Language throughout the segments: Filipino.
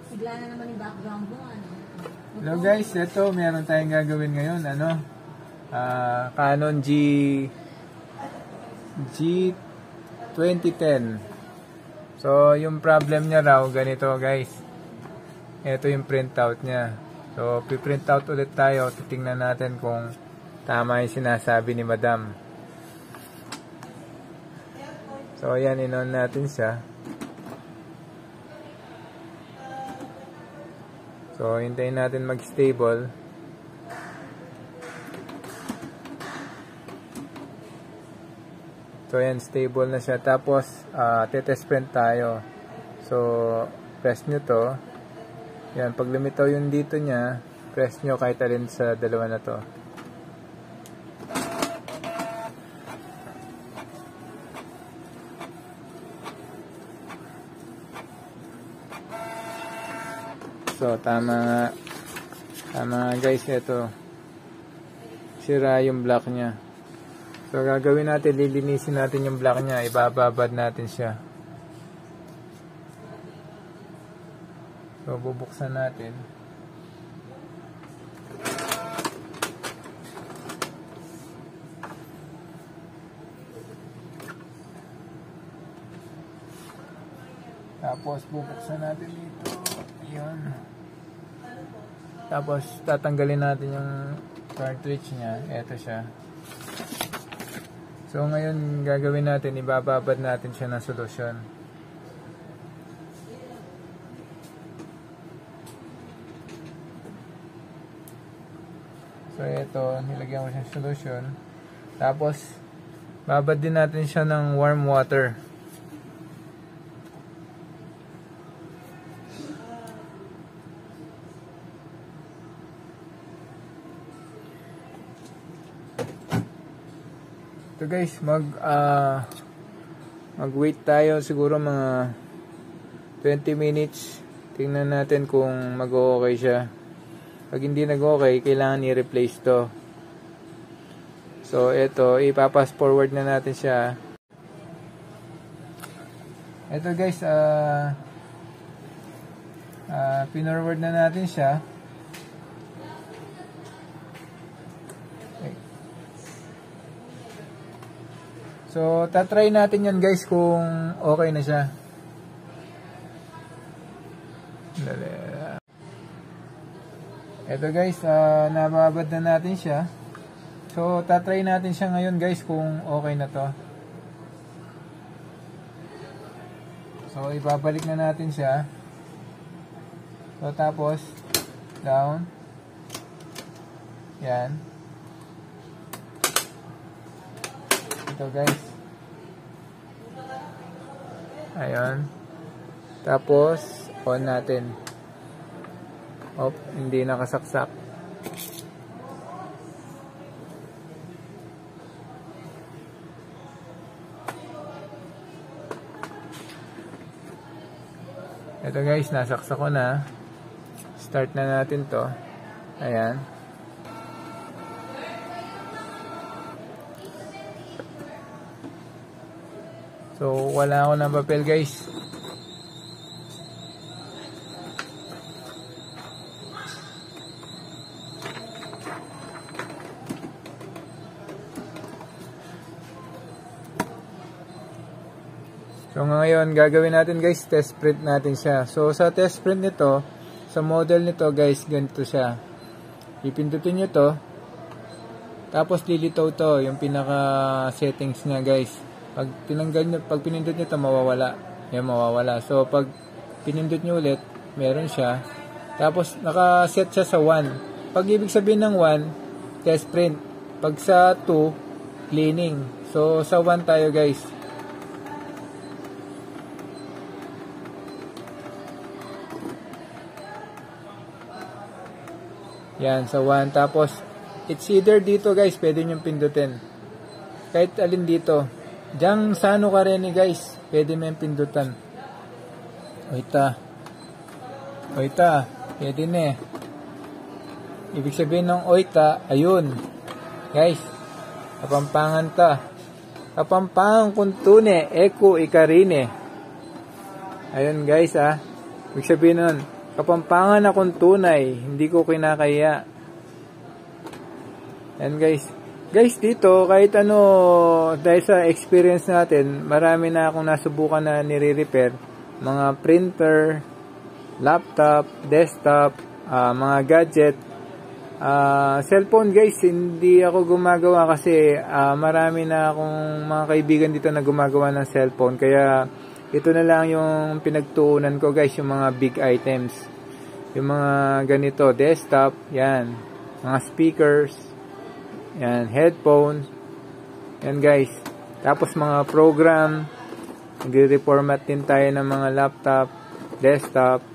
Bigla na naman yung background mo, ano? Hello guys, ito meron tayong gagawin ngayon, Canon G2010. So, yung problem niya raw, ganito guys. Ito yung printout niya. So, piprint out ulit tayo. Titingnan natin kung tama yung sinasabi ni Madam. So, ayan, in-on natin siya. So, hintayin natin mag-stable. So, ayan, stable na siya. Tapos, test print tayo. So, press nyo to. Yan, pag lumitaw yung dito niya, press nyo kahit alin sa dalawa na to. So, tama nga guys, ito. Sira yung block niya. So, gagawin natin, lilinisin natin yung block niya. Ibababad natin siya. So, bubuksan natin. Tapos, bubuksan natin dito. Ayan. Tapos, tatanggalin natin yung cartridge niya. Ito siya. So, ngayon, gagawin natin, ibababad natin siya ng solusyon. So, ito, nilagyan ko siyang solusyon. Tapos, babad din natin siya ng warm water. So guys, mag-wait tayo siguro mga 20 minutes. Tingnan natin kung mag-okay siya. Pag hindi nag-okay, kailangan i-replace to. So ito, ipapass forward na natin siya. Ito guys, pinorward na natin siya. So, tatry natin yan guys kung okay na siya. Ito guys, nababad na natin siya. So, tatry natin siya ngayon guys kung okay na to. So, ibabalik na natin siya. So, tapos, down. Yan. Ito guys. Ayun. Tapos, on natin. Oh, hindi nakasaksak. Ito guys, nasaksak ko na. Start na natin to. Ayan. So, wala ako ng papel guys. So, ngayon, gagawin natin guys, test print natin siya. So, sa test print nito, sa model nito guys, ganito siya. Ipindutin nyo to. Tapos, lilitaw to, yung pinaka settings niya guys. Pag tinanggal nyo, pag pinindot nyo ito, mawawala. Yan, mawawala. So, pag pinindot nyo ulit, meron siya. Tapos, nakaset siya sa 1. Pag ibig sabihin ng 1, test print. Pag sa 2, cleaning. So, sa 1 tayo, guys. Yan, sa 1. Tapos, it's either dito, guys. Pwede nyo pindutin. Kahit alin dito. Diyan sa ano ka rin guys, pwede mo yung pindutan. Oita, pwede na eh. Ibig sabihin ng oita, ayun. Guys, kapampangan ta. Kapampangan kuntune, eko ikarine. Ayun guys Ibig sabihin nun, Kapampangan akong tunay, hindi ko kinakaya. And guys, dito, kahit ano, dahil sa experience natin, marami na akong nasubukan na nire-repair. Mga printer, laptop, desktop, mga gadget. Cellphone guys, hindi ako gumagawa kasi marami na akong mga kaibigan dito na gumagawa ng cellphone. Kaya ito na lang yung pinagtuunan ko guys, yung mga big items. Yung mga ganito, desktop, yan. Mga speakers, yan, headphones. Yan guys. Tapos mga program, nagre-reformat din tayo ng mga laptop, desktop.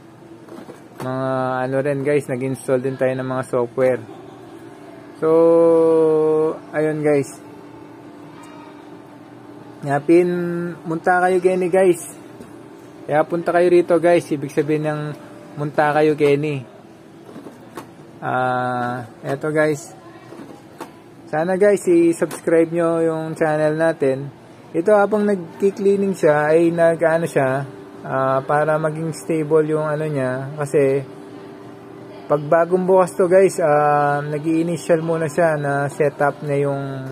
Mga ano rin guys, nag-install din tayo ng mga software. So, ayun guys. Yapin, munta kayo Kenny guys. Kaya punta kayo rito guys. Ibig sabihin ng munta kayo Kenny. Eto guys. Sana guys, i-subscribe nyo yung channel natin. Ito habang nagki-cleaning siya, ay nag-ano siya, para maging stable yung ano niya. Kasi, pag bagong bukas to guys, nag-i-initial muna siya na setup na yung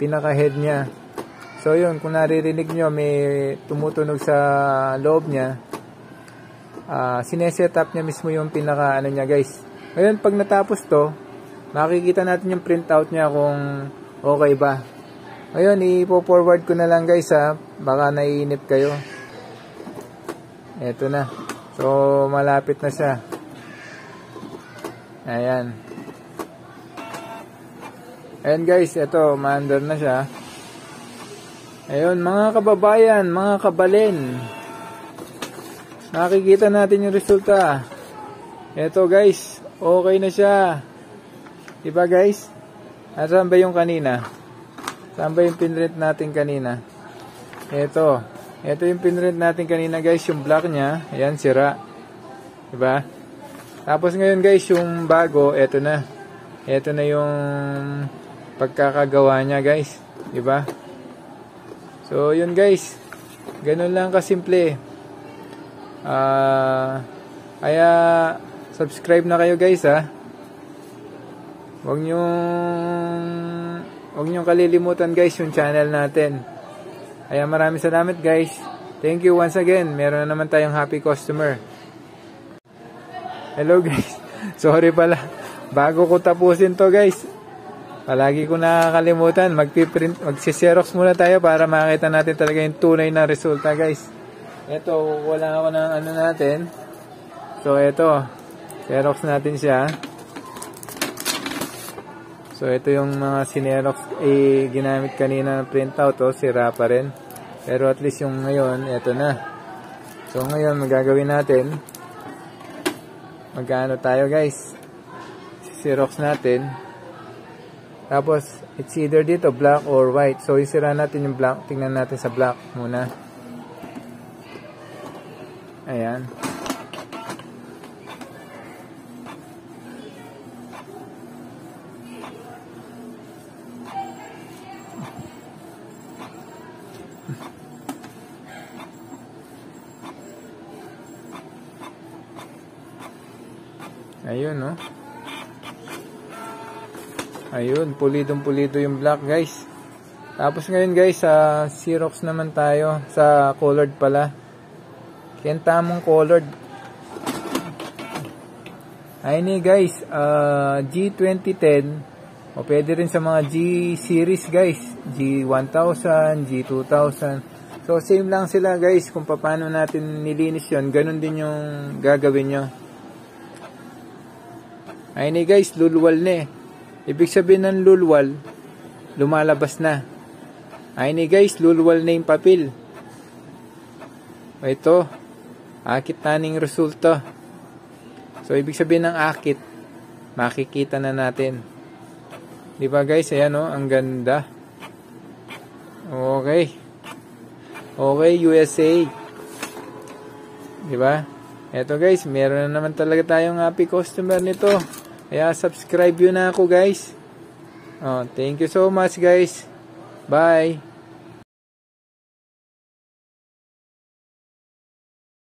pinaka-head niya. So yun, kung naririnig nyo may tumutunog sa loob niya, sineset-up niya mismo yung pinaka ano niya guys. Ngayon pag natapos to, makikita natin yung printout niya kung okay ba. Ngayon ipo-forward ko na lang guys baka naiinip kayo. Eto na. So malapit na siya. Ayan. Ayan guys, eto ma-under na siya. Ayun, mga kababayan, mga kabalen. Nakikita natin yung resulta. Ito guys, okay na siya. Diba guys? At saan ba yung kanina? Saan ba yung pinrint natin kanina? Ito yung pinrint natin kanina guys, yung black niya. Ayan, sira. Diba? Tapos ngayon guys, yung bago, ito na. Ito na yung pagkakagawa niya guys. Diba? So, yun guys. Ganun lang kasimple. Kaya, subscribe na kayo guys Huwag niyong kalilimutan guys yung channel natin. Kaya maraming salamat guys. Thank you once again. Meron na naman tayong happy customer. Hello guys. Sorry pala. Bago ko tapusin to guys, palagi ko nakakalimutan, magsi-xerox muna tayo para makita natin talaga yung tunay na resulta guys. Ito, wala ako ng ano natin. So ito, xerox natin siya. So ito yung mga sinerox ginamit kanina ng printout, sira pa rin. Pero at least yung ngayon, ito na. So ngayon, magagawin natin, magkano tayo guys, xerox natin. Tapos, it's either dito, black or white. So, isira natin yung black. Tingnan natin sa black muna. Ayan. Ayun, no? Ayun, pulidong-pulido yung black, guys. Tapos ngayon, guys, sa Xerox naman tayo. Sa colored pala. Kaya tamang colored. Ayun guys, G2010. O pwede rin sa mga G series, guys. G1000, G2000. So, same lang sila, guys. Kung paano natin nilinis yun, ganun din yung gagawin nyo. Ayun guys, lulwal na Ibig sabihin ng lulwal, lumalabas na. Ayun guys, lulwal na yung papel. O ito, akit na ning resulta. So, ibig sabihin ng akit, makikita na natin. Diba guys, ayan ang ganda. Okay. Okay, USA. Diba? Eto guys, meron na naman talaga tayong happy customer nito. Kaya subscribe yun na ako guys. Thank you so much guys. Bye.